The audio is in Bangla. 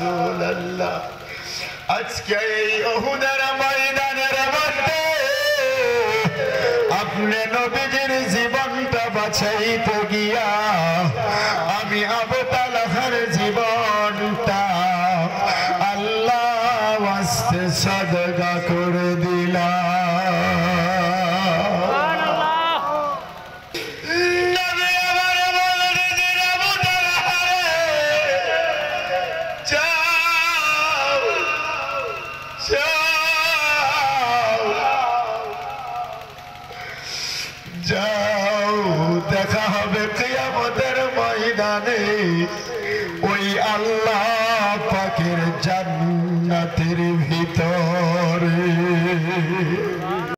রাসূলুল্লাহ আজকে এই উহুদের ময়দানের মধ্যে আপনি নবীজির জীবনটা বাঁচাইতে গিয়া আমি আবু তালহার জীবনটা আল্লাহ ওয়াস্তে সাদকা করে দিলাম। যাও দেখা হবে কিয়ামতের ময়দানে ওই আল্লাহ পাকের জান্নাতের ভিতরে।